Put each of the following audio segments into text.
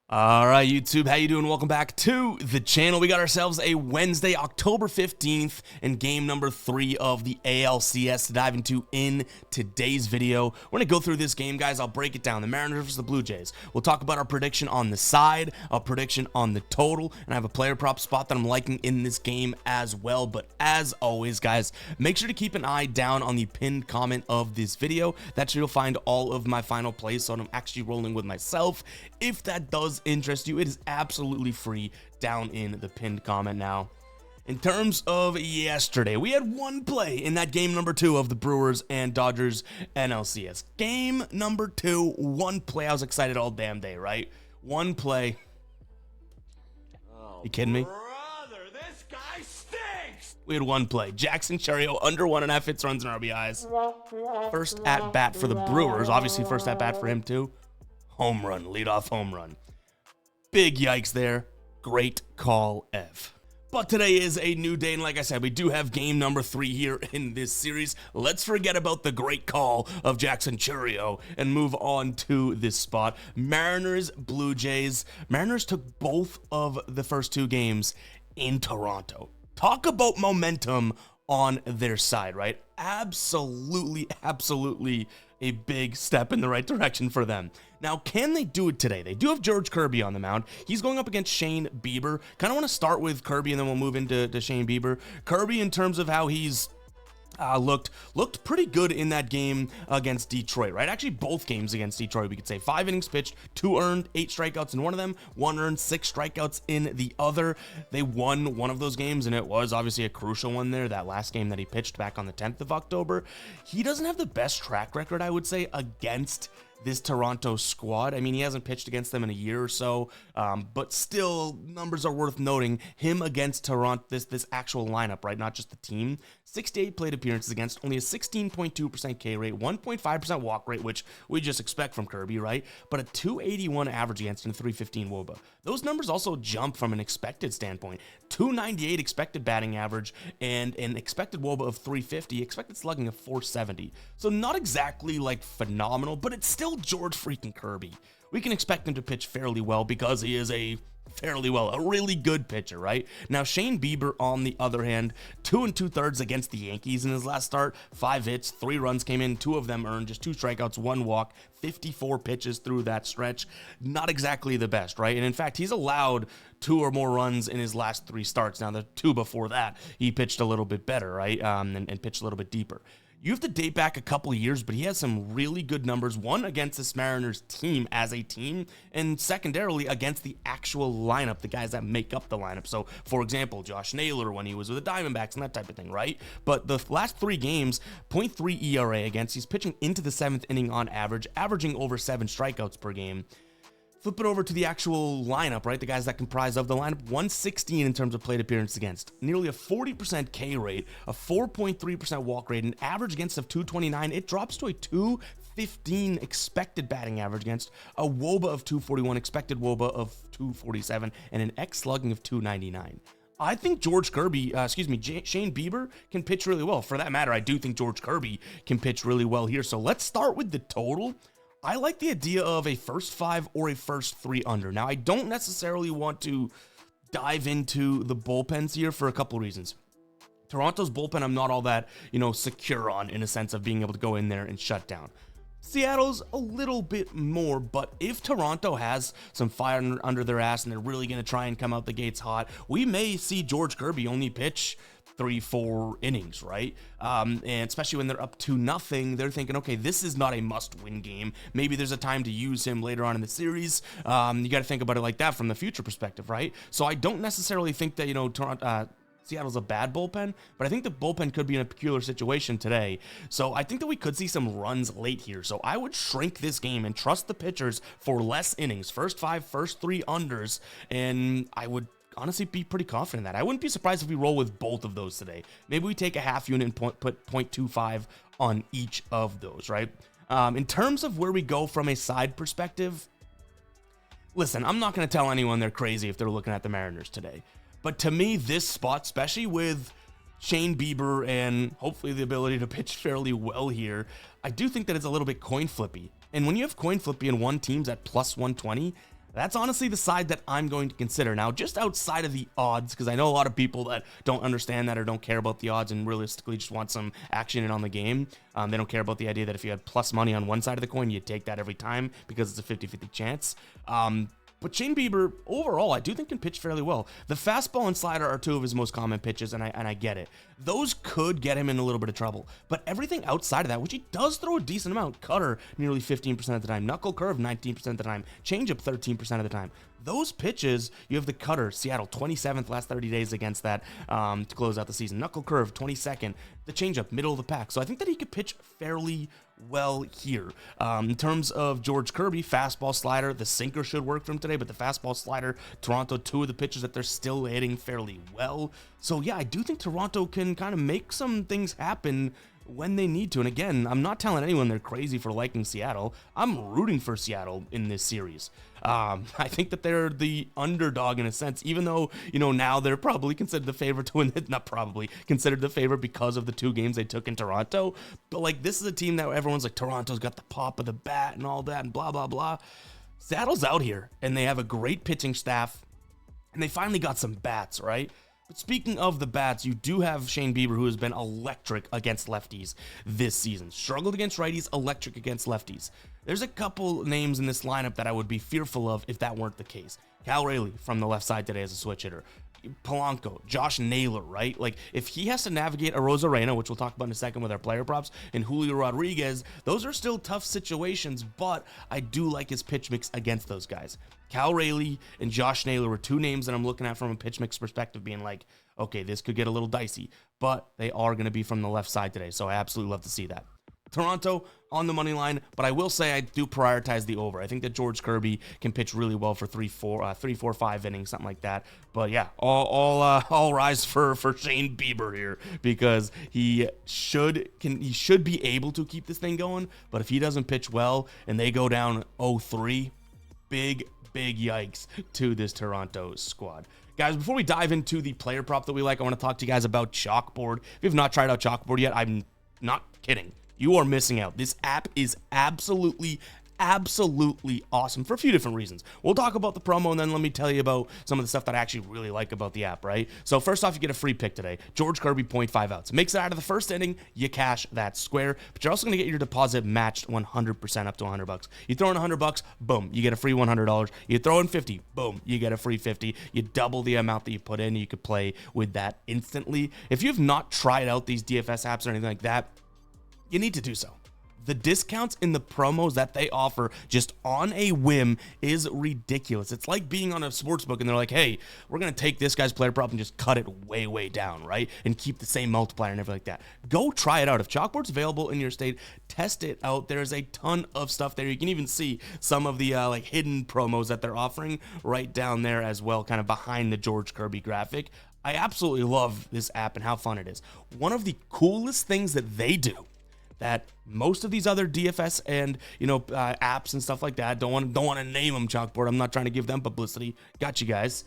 All right, YouTube, how you doing? Welcome back to the channel. We got ourselves a Wednesday, October 15th, and game number 3 of the ALCS to dive into in today's video. We're going to go through this game, guys. I'll break it down. The Mariners versus the Blue Jays. We'll talk about our prediction on the side, a prediction on the total, and I have a player prop spot that I'm liking in this game as well. But as always, guys, make sure to keep an eye down on the pinned comment of this video. That's where you'll find all of my final plays, so I'm actually rolling with myself. If that does interest you, it is absolutely free down in the pinned comment. Now, in terms of yesterday, we had one play in that game number 2 of the Brewers and Dodgers NLCS. Game number 2, one play. I was excited all damn day, right? One play. You kidding me? Brother, this guy stinks! We had one play. Jackson Chourio under 1.5 hits, runs, and RBIs. First at bat for the Brewers. Obviously, first at bat for him too. Home run, leadoff home run. Big yikes there. Great call, Ev. But today is a new day, and like I said, we do have game number 3 here in this series. Let's forget about the great call of Jackson Chourio and move on to this spot. Mariners, Blue Jays. Mariners took both of the first 2 games in Toronto. Talk about momentum on their side, right? Absolutely a big step in the right direction for them. Now, can they do it today? They do have George Kirby on the mound. He's going up against Shane Bieber. Kind of want to start with Kirby, and then we'll move into Shane Bieber. Kirby, in terms of how he's looked pretty good in that game against Detroit, right? Actually, both games against Detroit, we could say 5 innings pitched, 2 earned, 8 strikeouts in one of them, 1 earned, 6 strikeouts in the other. They won one of those games, and it was obviously a crucial one there, that last game that he pitched back on the 10th of October. He doesn't have the best track record, I would say, against this Toronto squad. I mean, he hasn't pitched against them in a year or so, but still, numbers are worth noting. Him against Toronto, this actual lineup, right? Not just the team. 68 plate appearances against, only a 16.2% K rate, 1.5% walk rate, which we just expect from Kirby, right? But a 281 average against and a 315 WOBA. Those numbers also jump from an expected standpoint. 298 expected batting average and an expected WOBA of 350, expected slugging of 470. So not exactly like phenomenal, but it's still George freaking Kirby. We can expect him to pitch fairly well because he is a really good pitcher, right? Now, Shane Bieber, on the other hand, 2 2/3 against the Yankees in his last start, 5 hits, 3 runs came in, 2 of them earned, just 2 strikeouts, 1 walk, 54 pitches through that stretch. Not exactly the best, right? And in fact, he's allowed 2 or more runs in his last 3 starts. Now, the 2 before that, he pitched a little bit better, right? And pitched a little bit deeper. You have to date back a couple of years, but he has some really good numbers. One, against this Mariners team as a team, and secondarily against the actual lineup, the guys that make up the lineup. So, for example, Josh Naylor when he was with the Diamondbacks and that type of thing, right? But the last 3 games, 0.3 ERA against. He's pitching into the 7th inning on average, averaging over 7 strikeouts per game. Flip it over to the actual lineup, right? The guys that comprise of the lineup, 116 in terms of plate appearance against, nearly a 40% K rate, a 4.3% walk rate, an average against of 229. It drops to a 215 expected batting average against, a WOBA of 241, expected WOBA of 247, and an X slugging of 299. I think Shane Bieber can pitch really well. For that matter, I do think George Kirby can pitch really well here. So let's start with the total. I like the idea of a first 5 or a first 3 under. Now, I don't necessarily want to dive into the bullpens here for a couple of reasons. Toronto's bullpen, I'm not all that, secure on, in a sense of being able to go in there and shut down. Seattle's a little bit more, but if Toronto has some fire under their ass and they're really going to try and come out the gates hot, we may see George Kirby only pitch 3-4 innings, right? And especially when they're up 2-0, they're thinking, okay, this is not a must-win game. Maybe there's a time to use him later on in the series. You got to think about it like that from the future perspective, right? So I don't necessarily think that, Toronto, Seattle's a bad bullpen, but I think the bullpen could be in a peculiar situation today. So I think that we could see some runs late here. So I would shrink this game and trust the pitchers for less innings, first 5, first 3 unders, and I would honestly be pretty confident in that. I wouldn't be surprised if we roll with both of those today. Maybe we take a half unit and put 0.25 on each of those, right? In terms of where we go from a side perspective, listen, I'm not going to tell anyone they're crazy if they're looking at the Mariners today. But to me, this spot, especially with Shane Bieber and hopefully the ability to pitch fairly well here, I do think that it's a little bit coin flippy. And when you have coin flippy and one team's at plus 120, That's honestly the side that I'm going to consider. Now, just outside of the odds, because I know a lot of people that don't understand that or don't care about the odds and realistically just want some action in on the game. They don't care about the idea that if you had plus money on one side of the coin, you take that every time because it's a 50-50 chance. But Shane Bieber, overall, I do think can pitch fairly well. The fastball and slider are two of his most common pitches, and I get it. Those could get him in a little bit of trouble. But everything outside of that, which he does throw a decent amount, cutter nearly 15% of the time, knuckle curve 19% of the time, changeup 13% of the time. Those pitches, you have the cutter, Seattle 27th last 30 days against that to close out the season. Knuckle curve 22nd, the changeup middle of the pack. So I think that he could pitch fairly well here. In terms of George Kirby, fastball, slider, the sinker should work for him today, but the fastball, slider, Toronto, two of the pitches that they're still hitting fairly well. So yeah, I do think Toronto can kind of make some things happen when they need to. And again, I'm not telling anyone they're crazy for liking Seattle. I'm rooting for Seattle in this series. I think that they're the underdog in a sense, even though, now they're probably considered the favorite to win it. Not probably, considered the favorite because of the two games they took in Toronto. But like, this is a team that everyone's like, Toronto's got the pop of the bat and all that and blah, blah, blah. Seattle's out here and they have a great pitching staff and they finally got some bats, right? But speaking of the bats, you do have Shane Bieber, who has been electric against lefties this season. Struggled against righties, electric against lefties. There's a couple names in this lineup that I would be fearful of if that weren't the case. Cal Raleigh from the left side today as a switch hitter. Polanco, Josh Naylor, right? Like, if he has to navigate a Rosarena, which we'll talk about in a second with our player props, and Julio Rodriguez, those are still tough situations, but I do like his pitch mix against those guys. Cal Raleigh and Josh Naylor were two names that I'm looking at from a pitch mix perspective, being like, okay, this could get a little dicey, but they are going to be from the left side today, so I absolutely love to see that. Toronto on the money line, but I will say I do prioritize the over. I think that George Kirby can pitch really well for 3, 4, 5 innings, something like that. But yeah, all rise for Shane Bieber here, because he should be able to keep this thing going. But if he doesn't pitch well and they go down 0-3, big yikes to this Toronto squad. Guys, before we dive into the player prop that we like, I want to talk to you guys about Chalkboard. If you've not tried out Chalkboard yet, I'm not kidding. You are missing out. This app is absolutely awesome for a few different reasons. We'll talk about the promo, and then let me tell you about some of the stuff that I actually really like about the app, right? So first off, you get a free pick today. George Kirby, 0.5 outs. Makes it out of the first inning, you cash that square, but you're also going to get your deposit matched 100% up to $100. You throw in $100, boom, you get a free $100. You throw in 50, boom, you get a free 50. You double the amount that you put in, you could play with that instantly. If you have not tried out these DFS apps or anything like that, you need to do so. The discounts in the promos that they offer just on a whim is ridiculous. It's like being on a sports book and they're like, hey, we're going to take this guy's player prop and just cut it way down, right? And keep the same multiplier and everything like that. Go try it out. If Chalkboard's available in your state, test it out. There's a ton of stuff there. You can even see some of the hidden promos that they're offering right down there as well, kind of behind the George Kirby graphic. I absolutely love this app and how fun it is. One of the coolest things that they do that most of these other DFS and apps and stuff like that don't want to name them Chalkboard. I'm not trying to give them publicity. Got you guys.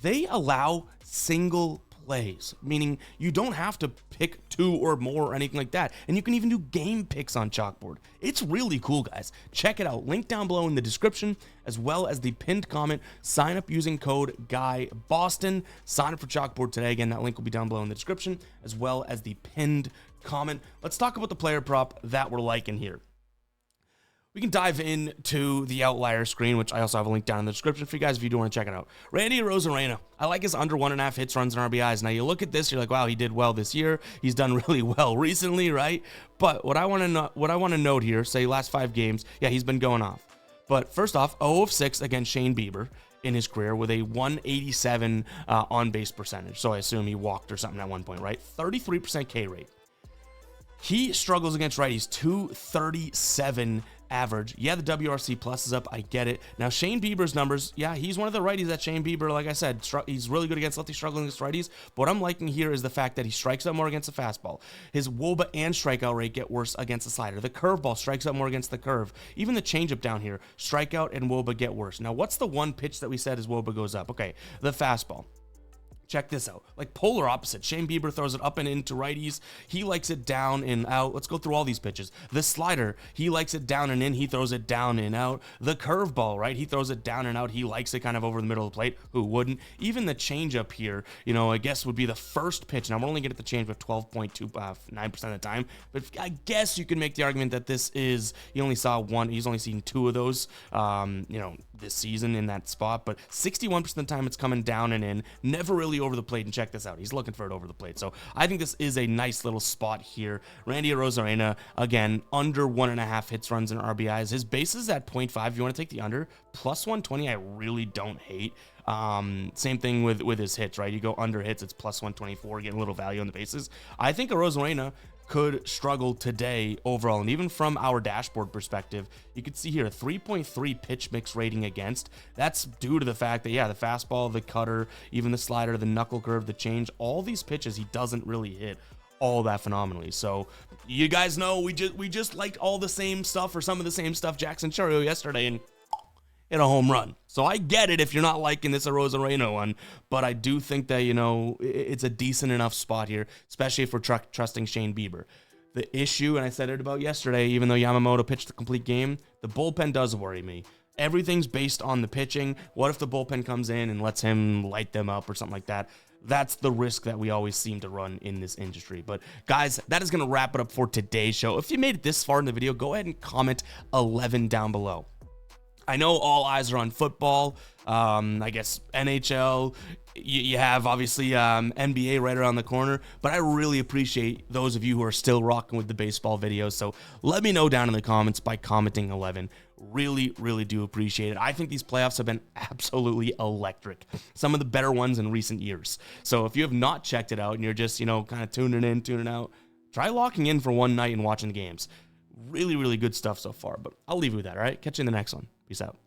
They allow single plays, meaning you don't have to pick two or more or anything like that. And you can even do game picks on Chalkboard. It's really cool, guys. Check it out. Link down below in the description, as well as the pinned comment. Sign up using code GUYBOSTON. Sign up for Chalkboard today. Again, that link will be down below in the description, as well as the pinned comment. Let's talk about the player prop that we're liking here. We can dive into the outlier screen, which I also have a link down in the description for you guys if you do want to check it out. Randy Rosarena. I like his under 1.5 hits, runs, and RBIs. Now, you look at this, you're like, wow, he did well this year. He's done really well recently, right? But what I want to note here, say last 5 games, yeah, he's been going off. But first off, 0 of 6 against Shane Bieber in his career with a 187 on-base percentage. So I assume he walked or something at one point, right? 33% K rate. He struggles against righties, 237 average. Yeah, the WRC plus is up. I get it. Now, Shane Bieber's numbers, yeah, he's one of the righties that Shane Bieber, like I said, he's really good against lefties, struggling against righties. But what I'm liking here is the fact that he strikes out more against the fastball. His WOBA and strikeout rate get worse against the slider. The curveball strikes out more against the curve. Even the changeup down here, strikeout and WOBA get worse. Now, what's the one pitch that we said his WOBA goes up? Okay, the fastball. Check this out. Like polar opposite. Shane Bieber throws it up and into righties. He likes it down and out. Let's go through all these pitches. The slider, he likes it down and in. He throws it down and out. The curveball, right? He throws it down and out. He likes it kind of over the middle of the plate. Who wouldn't? Even the changeup here, you know, I guess would be the first pitch. Now, we're only getting the change with 12.29% of the time. But I guess you can make the argument that this is, he only saw one. He's only seen 2 of those, you know, this season in that spot. But 61% of the time it's coming down and in. Never really over the plate, and check this out. He's looking for it over the plate. So I think this is a nice little spot here. Randy Arozarena, again, under 1.5 hits, runs, and RBIs. His base is at 0.5. If you want to take the under, plus 120, I really don't hate. Same thing with his hits, right? You go under hits, it's plus 124, getting a little value on the bases. I think Arozarena could struggle today overall. And even from our dashboard perspective, you can see here a 3.3 pitch mix rating against. That's due to the fact that, yeah, the fastball, the cutter, even the slider, the knuckle curve, the change, all these pitches he doesn't really hit all that phenomenally. So you guys know we just liked all the same stuff, or some of the same stuff Jackson Chourio yesterday, and hit a home run. So I get it if you're not liking this Arozarena one, but I do think that, you know, it's a decent enough spot here, especially if we're trusting Shane Bieber. The issue, and I said it about yesterday, even though Yamamoto pitched the complete game, the bullpen does worry me. Everything's based on the pitching. What if the bullpen comes in and lets him light them up or something like that? That's the risk that we always seem to run in this industry. But guys, that is going to wrap it up for today's show. If you made it this far in the video, go ahead and comment 11 down below. I know all eyes are on football, I guess NHL, you have obviously NBA right around the corner, but I really appreciate those of you who are still rocking with the baseball videos. So let me know down in the comments by commenting 11. Really, really do appreciate it. I think these playoffs have been absolutely electric. Some of the better ones in recent years. So if you have not checked it out and you're just, you know, kind of tuning in, tuning out, try locking in for one night and watching the games. Really, really good stuff so far, but I'll leave you with that, all right? Catch you in the next one. Peace out.